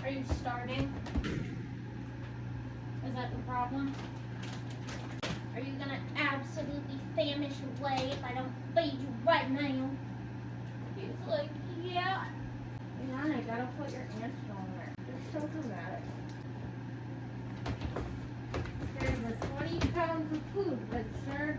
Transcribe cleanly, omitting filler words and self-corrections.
Are you starving? Is that the problem? Are you gonna absolutely famish away if I don't feed you right now? He's like, yeah. And I gotta put your answer on there. You're so dramatic. There's a 20 pounds of food, but sure.